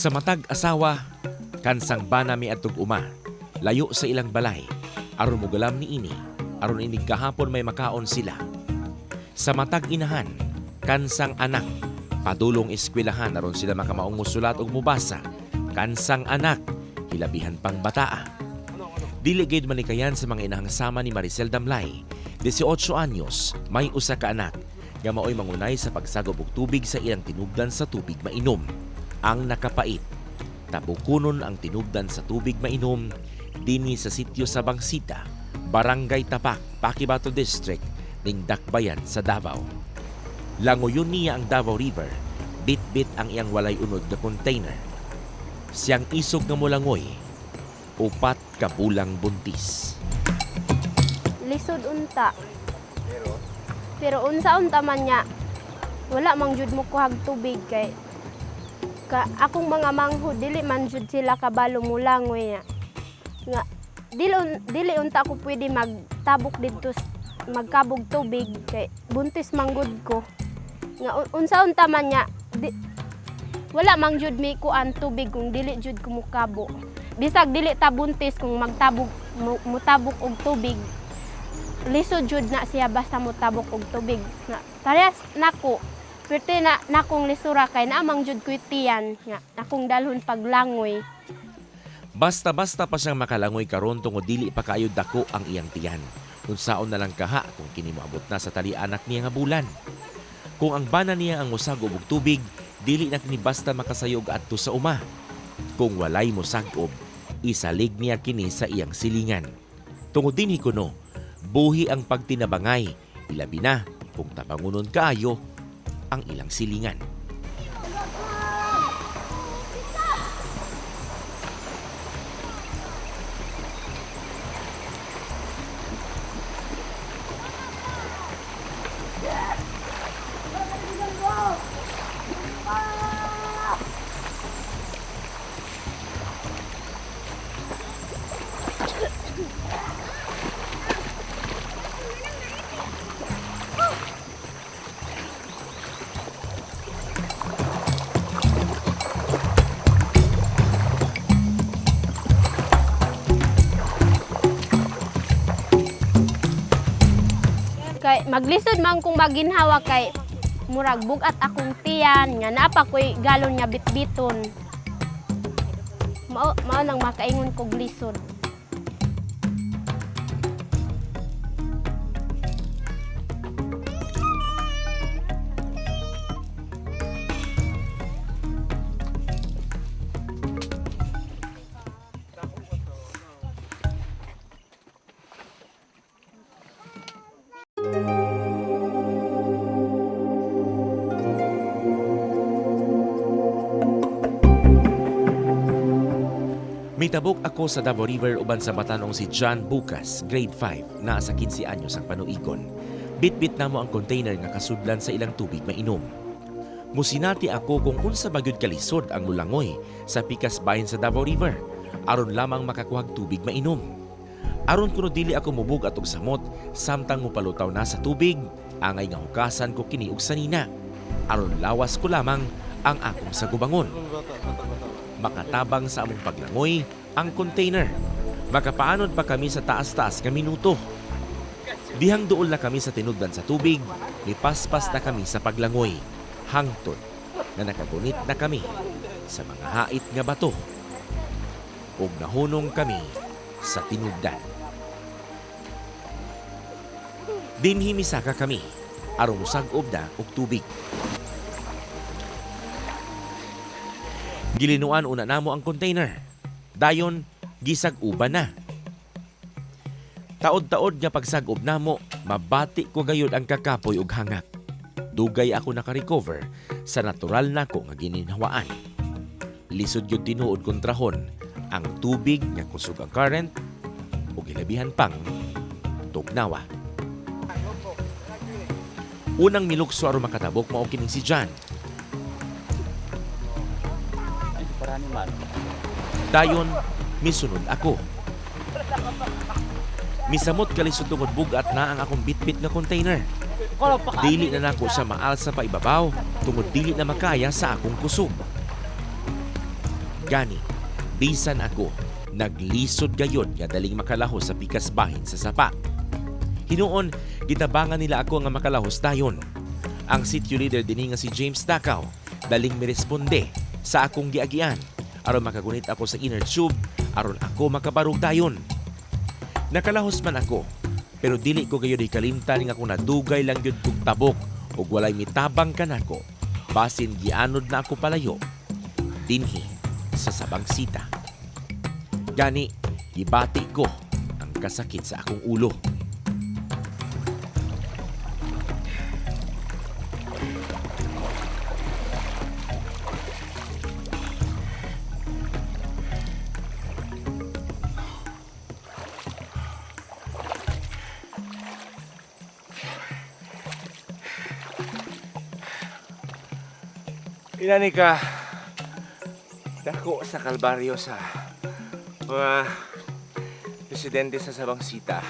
Sa matag asawa, kansang bana mi adtog uma, layo sa ilang balay, aron mugalam ni ini, aron inig kahapon may makaon sila. Sa matag inahan, kansang anak, padulong eskwelahan aron sila makamaong musulat og mubasa. Kansang anak, hilabihan pang bataa. Dili gayud manikayan sa mga inahang sama ni Maricel Damlay, 18 anyos, may usa ka anak, nga maoy mangunay sa pagsagop og tubig sa ilang tinubdan sa tubig mainom. Ang nakapait, tabukunon ang tinubdan sa tubig mainom dinhi sa sitio sa Bangsita, Barangay Tapak, Paquibato District, ning Dakbayan sa Davao. Langoyon niya ang Davao River, bit-bit ang iyang walay unod na container. Siyang isog nga molangoy, upat ka bulang buntis. Lisod unta. Pero unsa-unta man niya, wala mang jud mo kuhag tubig kay akong mga manghod dili man jud sila kabalo mulangoy nga dili unta ako pwede magtabok didto magkabog tubig kay buntis manggod ko nga unsa-unta man niya wala mang jud mi kuan tubig kung dili jud ko mukabo bisag dili ta buntis kung magtabog mutabok og tubig lisod jud na siya basta mutabok og tubig nga parehas nako pwede na nakong lisura kay naamang jud ko tiyan nga akong dalhon paglangoy. Basta-basta pa siyang makalangoy karon tungod dili pa kaayo dako ang iyang tiyan. Unsaon na lang kaha kung kini moabot na sa tali anak niya nga bulan. Kung ang bana niya ang mosagob og tubig, dili na kini basta makasayog adto sa uma. Kung walay mosagob, isalig niya kini sa iyang silingan. Tungod dinhi kuno, buhi ang pagtinabangay, ilabi na kung tabangunon kaayo ang ilang silingan. Kay maglisod man kung maginhawa kay murag bugat akong tiyan nga napa koy galon nga bitbiton. Mao nang makaingon kog lisod. Mitabok ako sa Davao River uban sa batanong si John Bukas, grade 5, naa sa 15 anyos ang panuigon. Bit-bit namo ang container nga kasudlan sa ilang tubig mainom. Musinati ako kung unsa bagyod kalisod ang mulangoy sa pikas bahin sa Davao River aron lamang makakuhag tubig mainom. Aron kuno dili ako mubug atog samot samtang mopalutaw na sa tubig, angay nga hukasan ko kini og sanina aron lawas ko lamang ang akong sagubangon. Makatabang sa among paglangoy ang container. Makapaanod pa kami sa taas-taas nga minuto. Dihang duol na kami sa tinubdan sa tubig, mipaspas na kami sa paglangoy. Hangtod na nakagunit na kami sa mga hait nga bato. Ug nahunong kami sa tinubdan. Dinhi misaka kami aron mosagob na og tubig. Gilinuan una namo ang container. Dayon, gisag-uban na. Taod-taod nga pagsagob namo, mabati ko gayud ang kakapoy ug hangak. Dugay ako naka-recover sa natural nako nga gininhawaan. Lisod gyud tinuod kontrahon ang tubig nga kusog ang current ug hilabihan pang tugnawa. Unang milukso aron makatabok mao kining si John. Dayon, misunod ako. Misamot kalisod tungod bugat na ang akong bitbit na container. Dili na nako siya maalsa pa ibabaw tungod dili na makaya sa akong kusog. Gani, bisan ako, naglisod gayod nga daling makalahos sa pikas bahin sa sapa. Hinuon, gitabangan nila ako nga makalahos dayon. Ang sitio leader dinhi nga si James Dakaw, daling miresponde sa akong giagian aron makagunit ako sa inner tube aron ako makabarog dayon. Nakalahos man ako, pero dili ko gayud ikalimtan nga kung nadugay lang yun kong tabok o walay mitabang kanako, basin gianod na ako palayo dinhi sa Sabangsita. Gani, gibati ko ang kasakit sa akong ulo. Inani ka dako sa kalbaryo sa mga residente sa Sabangsita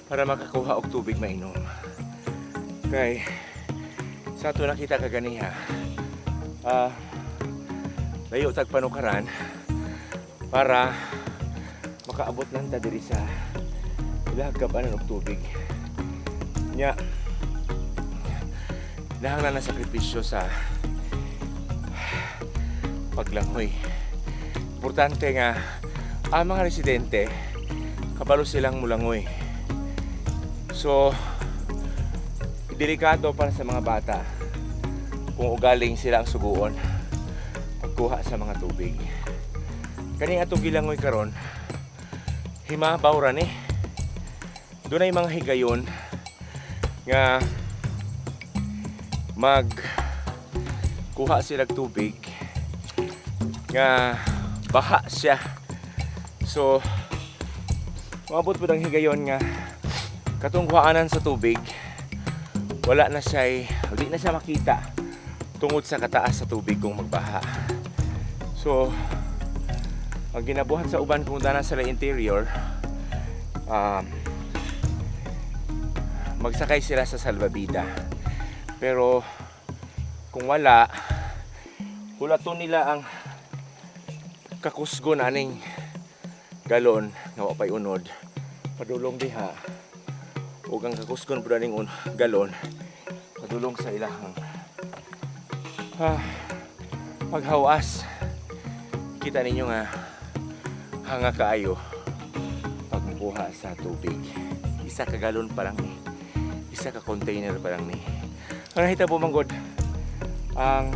para makakuha og tubig mainom. Kay sa ato nakita kaganiha, layo tag panukaran para makaabot lang ta diri sa ilahagabanan og tubig. Nya nahanglan na sakripisyo sa paglangoy. Importante nga ang mga residente kabalo silang mulangoy. So delikado para sa mga bata kung ugaling sila ang suguon pagkuha sa mga tubig. Kani atong gilangoy karon himabaw ra ni. Dunay mga higayon nga kuha sila og tubig nga baha siya. So maabot po ang higayon nga katong kuhaanan sa tubig wala na siya, di na siya makita tungod sa kataas sa tubig kung magbaha. So ang ginabuhat sa uban kung dana sila interior, magsakay sila sa salbabida. Pero kung wala, hulaton nila ang kakusgon aning galon nga wa pay unod padulong diha, ug ang kakusgon pud aning galon padulong sa ilahang paghawas. Kita ninyo nga hanga kaayo pagkuha sa tubig. Isa ka galon pa lang ni, isa ka container pa lang ni. Ang nahitabo manggod ang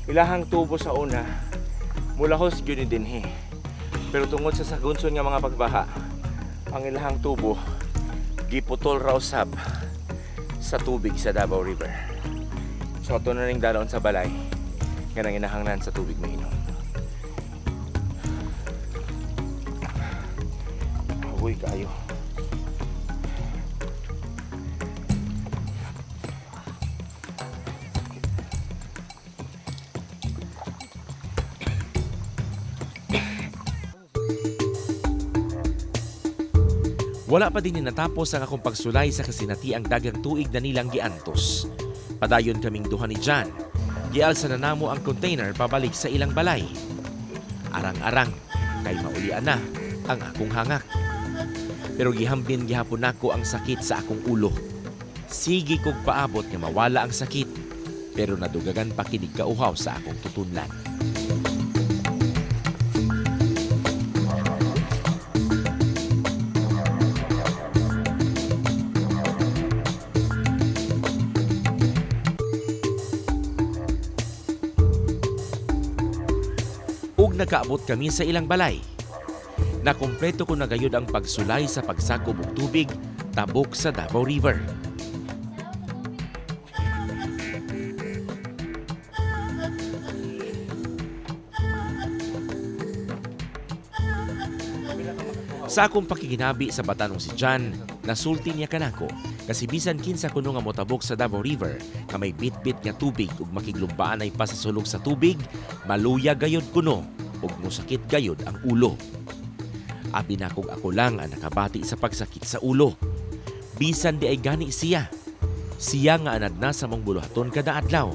ilahang tubo sa una mulahos gyud ni dinhi. Pero tungod sa sagunson nga mga pagbaha, ang ilahang tubo giputol raw sab sa tubig sa Davao River. So ato na ning dalon sa balay nga nanginahanglan sa tubig mainom. Uy kayo. Wala pa din natapos ang akong pagsulay sa kasinatiang dagang tuig na nilang giantos. Padayon kaming duha ni John. Gialsa na namo ang container pabalik sa ilang balay. Arang-arang, kay maulian na ang akong hangak. Pero gihambin gihapon nako ang sakit sa akong ulo. Sige kog paabot nga mawala ang sakit, pero nadugagan pa kinig kauhaw sa akong tutunlan. Ug nakaabot kami sa ilang balay. Nakumpleto ko na gayud ang pagsulay sa pagsakob og tubig tabok sa Davao River. Sa akong pakikinabi sa batanong si John, nasulti niya kanako kasi bisan kinsa kuno nga motabok sa Davao River nga may bit-bit nga tubig ug makiglumbaan ay pasasulog sa tubig, maluya gayod kuno ug musakit gayod ang ulo. Abi na kog ako lang ang nakabati sa pagsakit sa ulo. Bisan di ay gani siya. Siya nga anad na sa mong buluhaton kada adlaw.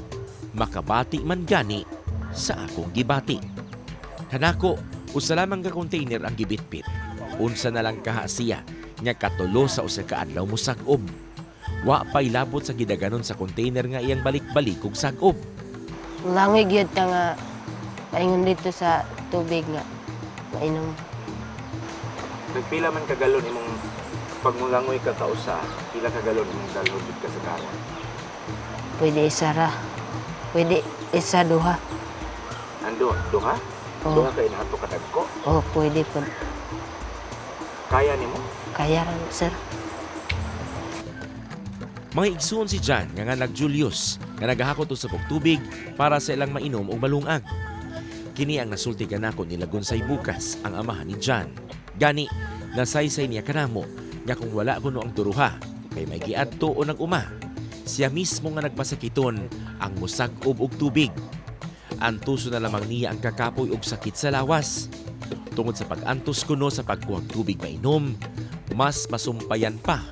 Makabati man gani sa akong gibati. Kanako, usa lamang ka container ang gibitbit. Unsa na lang kaha siya nga katulo sa usa ka adlaw mo sag-ob. Wa pay labot sa gidaganon sa container nga iyang balik-balik og sag-ob. Langoy gyud ta nga paingon dito sa tubig nga mainom. Nagpila man kagalon imong pagmulangoy ka kausa, pila kagalon imong dalhon dito ka sa karon. Pwede isa ra. Pwede isa duha. Ando, duha? Oo. Duha kay nato kadagko. Oh, pwede po. Kaya nimo? Kaya ran sir. Mga igsoon si John nga nag-Julius nga naghahakot sa tubig para sa ilang mainom og malungag. Kini ang nasulti kanako ni Lagonsay bukas ang amahan ni John. Gani, nasaysay niya kanamo nga kung wala kuno ang turuha kay may giadto o nag-uma. Siya mismo nga nagpasakiton ang musag-ob og tubig. Antuso na lamang niya ang kakapoy og sakit sa lawas. Tungod sa pag-antos kuno sa pagkuhag tubig mainom, mas masumpayan pa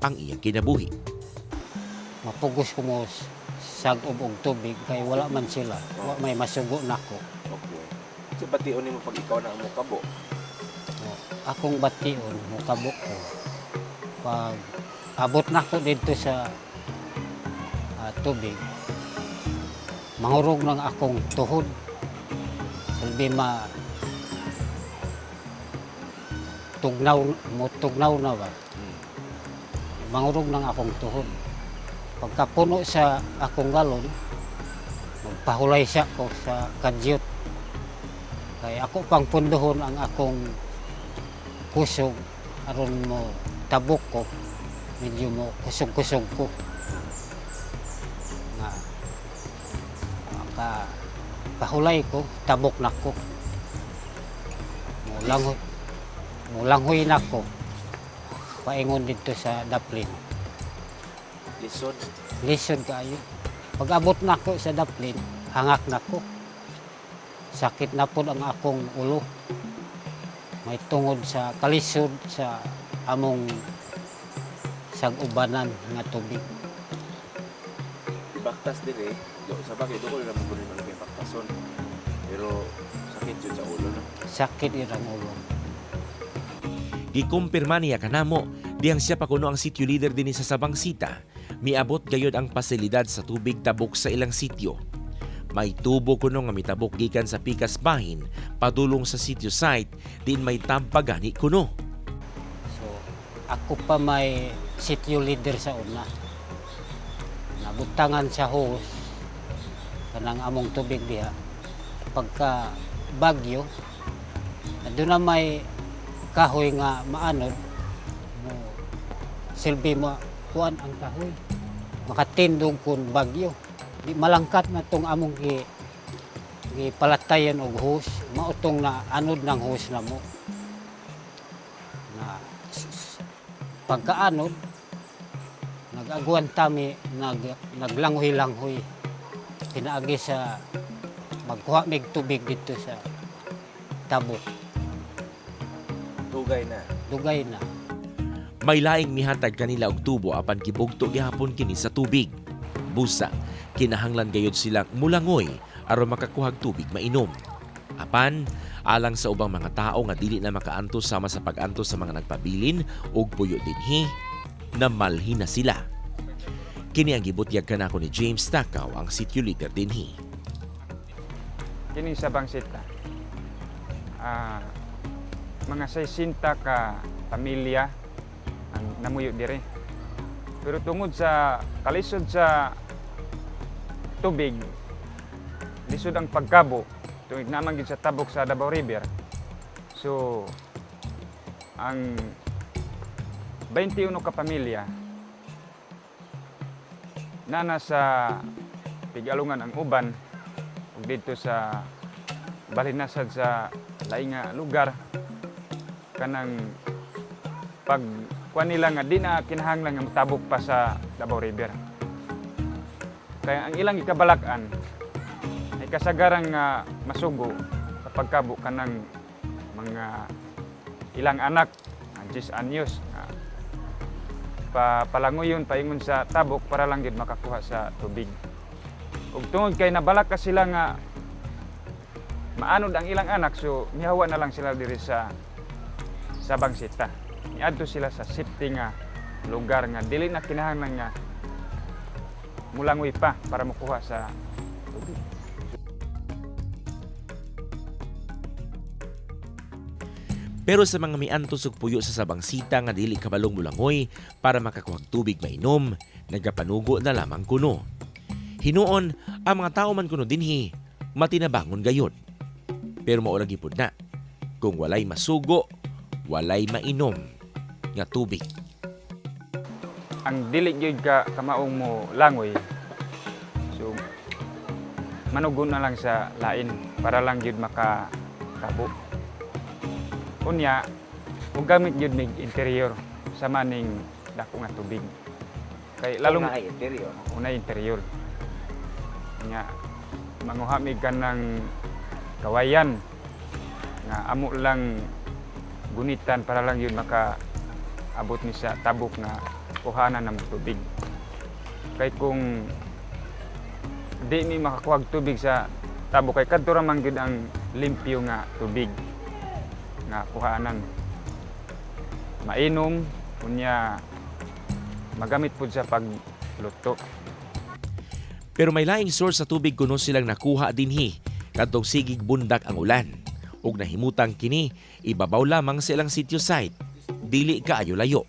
ang iyang kinabuhi. Mapugos ko mo sag-ob og tubig kay wala man sila. Wa may masugo nako. Okay. So bation nimo pag ikaw na mo kabo. Akong bation mukabok ko. Pag abot nako dito sa tubig, mangurog ng akong tuhod. Silbi tugnaw na ba? Mangurog ng akong tuhod. Pagkapuno sa akong galon, magpahulay siya ko sa kadyot. Kaya ako pang pundohon ang akong kusog aron mo tabok ko. Medyo mo kusog-kusog ko. Nga, pahulay ko, tabok na ko. Mulanghoy na ko. Paingon dito sa daplin. Lisod. Lisod kayo. Pag abot na ko sa daplin, hangak na ko. Sakit na po ang akong ulo. May tungod sa kalisod sa among sag-ubanan nga tubig. Baktas dire, sa bagay do ko ra mo kuno ng baktason. Pero sakit jud sa ulo no. Sakit irang ulo. Gikumpirma niya kanamo diyang siya pa kuno ang sitio leader dinhi sa Sabangsita. Miabot gayud ang pasilidad sa tubig tabok sa ilang sitio. May tubo kuno nga mitabok gikan sa pikas bahin padulong sa sitio site din may tampagani kuno. So, ako pa may sitio leader sa una. Nabutangan sa hose kanang among tubig diha. Pagka bagyo, doon na may kahoy nga maanod mo silbi mo kuan ang kahoy makatindog kun bagyo di malangkat na tong among gipalatayan og hose mautong na anod ng hose na mo na pagkaanod nagaguan tami naglanghoy-langhoy pinaagi sa magkuha mig tubig dito sa tabok. Dugay na. May laing mihatag kanila og tubo apan gibugto gihapon kini sa tubig. Busa, kinahanglan gayud silang mulangoy aron makakuhag tubig mainom. Apan, alang sa ubang mga tao nga dili na makaantos sama sa pag-antos sa mga nagpabilin og puyo dinhi, namalhin na sila. Kini ang gibutyag kanako ni James Takaw, ang sitio leader dinhi. Kini sa Bangsita. Mga 60 ka pamilya ang namuyo dire. Pero tungod sa kalisod sa tubig, lisod ang pagkabo, tuwing naman gid sa tabok sa Davao River. So, ang 21 ka pamilya na nasa Pigalungan ang uban ug dito sa balinasad sa laing nga lugar kanang pag kuan nila nga di na kinahanglan nga matabok pa sa Davao River. Kaya ang ilang ikabalak-an ay kasagarang nga masugo sa pagkabo kanang mga ilang anak, 10 anyos palangoyon paingon sa tabok para lang gid makakuha sa tubig. Ug tungod kay nabalak ka sila nga maanod ang ilang anak, so mihawa na lang sila diri sa Bangsita. Niadto sila sa safety nga lugar nga dili na kinahanglan nga mulangoy pa para makuha sa tubig. Pero sa mga miantos ug puyo sa Sabangsita nga dili kabalong mulangoy para makakuhag tubig mainom, nagapanugo na lamang kuno. Hinuon ang mga tao man kuno dinhi matinabangon gayud. Pero mao lagi pud na kung walay masugo, walay mainom nga tubig. Ang dili gyud ka kamaong mo langoy, so manugon na lang sa lain para lang gyud makakabo. Unya, ug gamit gyud mig interior sa maning dako nga tubig. Kay lalong Ay, interior. unay interior. Nga manguha mi kanang kawayan nga amo lang gunitan para lang yun makaabot ni sa tabok nga kuhanan ng tubig. Kay kung di mi makakuha tubig sa tabok kay kadto ra man gyud ang limpyo nga tubig nga kuhanan. Mainom unya magamit pud sa pagluto. Pero may laing source sa tubig kuno silang nakuha dinhi kadtong sigig bundak ang ulan. Ug nahimutang kini ibabaw lamang sa ilang sitio site, dili kaayo layo.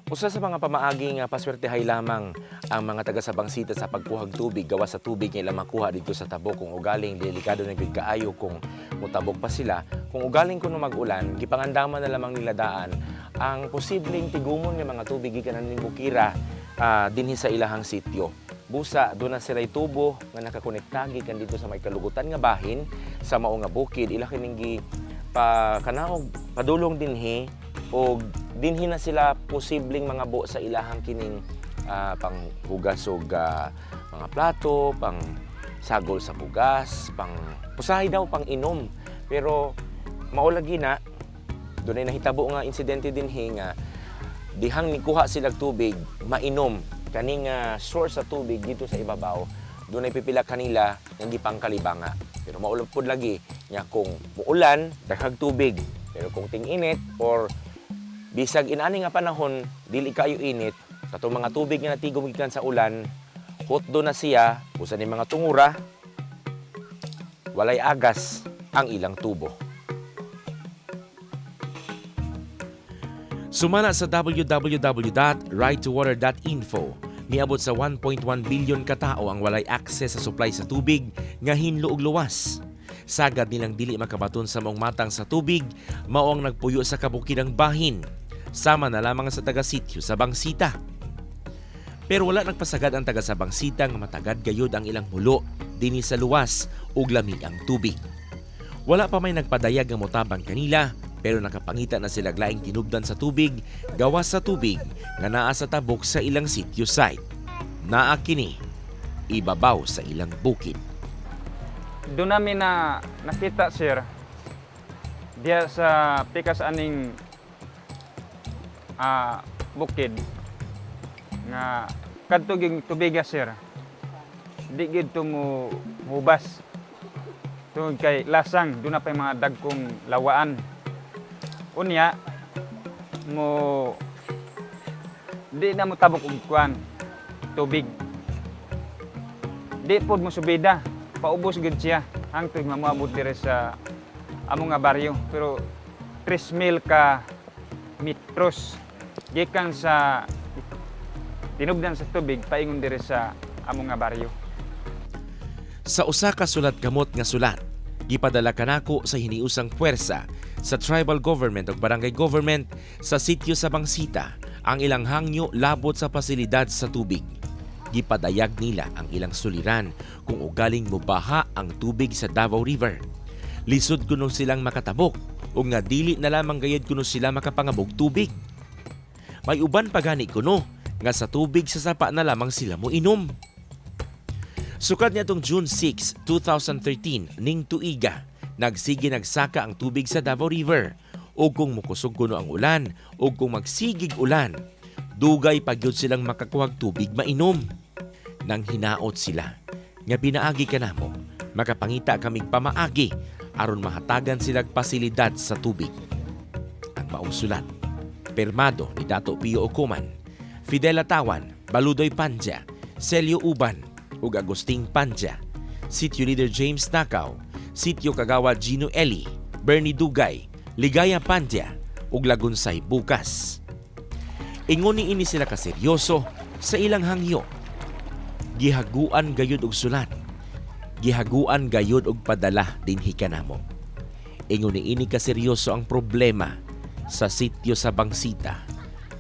Usa sa mga pamaagi nga paswertehay lamang ang mga taga Sabangsita sa pagkuhag tubig gawas sa tubig nga ilang makuha dito sa tabok kung ugaling delikado na gyud kaayo kung mutabok pa sila. Kung ugaling kuno mag-ulan, gipangandaman na lamang nila daan ang posibleng tigumon nga mga tubig gikan ning bukira dinhi sa ilahang sitio. Busa doon na sila'y tubo nga nakakonektagi kan dito sa may kalugutan nga bahin sa mao nga bukid ila kining kanaog padulong dinhi o dinhi na sila posibleng mga bo sa ilahang kining panghugas og mga plato, pang sagol sa bugas, pang usahay daw pang inom. Pero mao lagi na dunay nahitabo nga insidente dinhi nga dihang nikuha sila tubig mainom kaning source sa tubig dito sa ibabaw, doon ay pipila kanila ng gipang kalibanga. Pero maulap po lagi nga kung muulan, daghag tubig. Pero kung ting-init or bisag inani nga panahon, dili kayo init, katong mga tubig nga natigom gikan sa ulan, hot do na siya, usa ni mga tungura, walay agas ang ilang tubo. Sumala sa www.righttowater.info, miabot sa 1.1 bilyon katao ang walay access sa supply sa tubig nga hinlo ug luwas. Sagad nilang dili makabaton sa maong matang sa tubig, mao ang nagpuyo sa kabukidang bahin, sama na lamang sa taga-sityo sa Bangsita. Pero wala nagpasagad ang taga sa Bangsita nga matagad gayud ang ilang mulo dinhi sa luwas ug lami ang tubig. Wala pa may nagpadayag nga motabang kanila, pero nakapangita na sila laing tinubdan sa tubig, gawas sa tubig nga naa sa tabok sa ilang sitio site. Naa kini ibabaw sa ilang bukid. Doon namin nakita, sir, diya sa pikas aning bukid nga kadto ging tubiga, sir. Di gid to mo hubas. Tungod kay lasang, doon na pa mga dagkong lawaan. Unya mo di na mo tabok og kuan tubig. Di pod mo subida, paubos gid siya hangtod mamoabot dire sa among nga baryo. Pero 3,000 ka metros gikan sa tinubdan sa tubig paingon dire sa among nga baryo. Sa usa ka sulat kamot nga sulat, gipadala kanako sa hiniusang puwersa sa tribal government ug barangay government sa sitio sa Bangsita ang ilang hangyo labot sa pasilidad sa tubig. Gipadayag nila ang ilang suliran kung ugaling mobaha ang tubig sa Davao River. Lisod kuno silang makatabok ug nga dili na lamang gayud kuno sila makapangabog tubig. May uban pa gani kuno nga sa tubig sa sapa na lamang sila mo inom. Sukad niya tong June 6, 2013 ning tuiga, nagsige nagsaka ang tubig sa Davao River. O kung mukusog kuno ang ulan, o kung magsigig ulan, dugay pagyud silang makakuhag tubig mainom. Nang hinaot sila, nga pinaagi kanamo, Makapangita kamig pamaagi aron mahatagan silang pasilidad sa tubig. Ang maong sulat, pirmado ni Dato Pio Ocoman, Fidel Atawan, Baludoy Panja, Celio Uban ug Agusting Panja, Sitio Leader James Nakaw, Sitio Kagawad Gino Eli, Bernie Dugay, Ligaya Panja ug Lagunsay Bukas. Ingon ni ini sila kaseryoso sa ilang hangyo. Gihaguan gayud og sulat. Gihaguan gayud og padala dinhi kanamo. Ingon ni ini kaseryoso ang problema sa sitio sa Bangsita,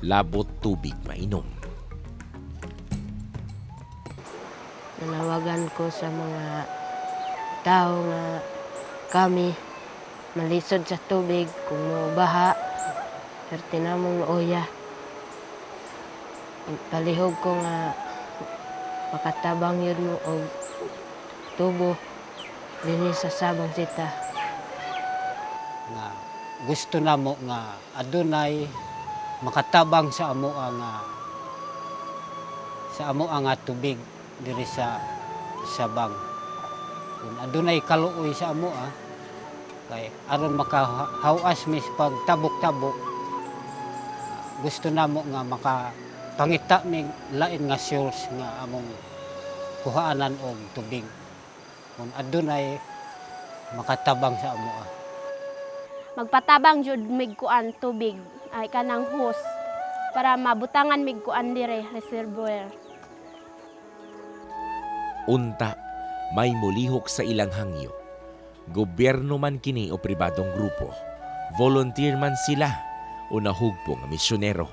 labot tubig mainom. Nanawagan ko sa mga tao nga kami malisod sa tubig kung baha, perti namong oya. Palihog ko nga makatabang yun mo og tubo dinhi sa Sabang Sita. Nga gusto namo nga adunay makatabang sa amo nga tubig diri sa Sabang. Kung adunay kaluoy sa amo kay aron makahawas mis pag tabok-tabok, gusto namo nga makapangita mig lain nga source nga among kuhaanan og tubig. Kung adunay makatabang sa amo. Magpatabang jud mig kuan tubig ay kanang hose para mabutangan mig kuan dire reservoir. Unta, may mulihok sa ilang hangyo. Gobyerno man kini o pribadong grupo. Volunteer man sila o nahugpong misyonero.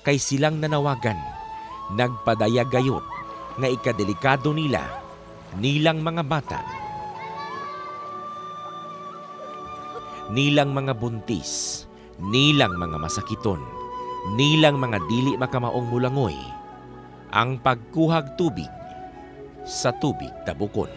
Kay silang nanawagan, nagpadaya gayot nga ikadelikado nilang mga bata, nilang mga buntis, nilang mga masakiton, nilang mga dili makamaong mulangoy, ang pagkuhag tubig sa tubig tabukon.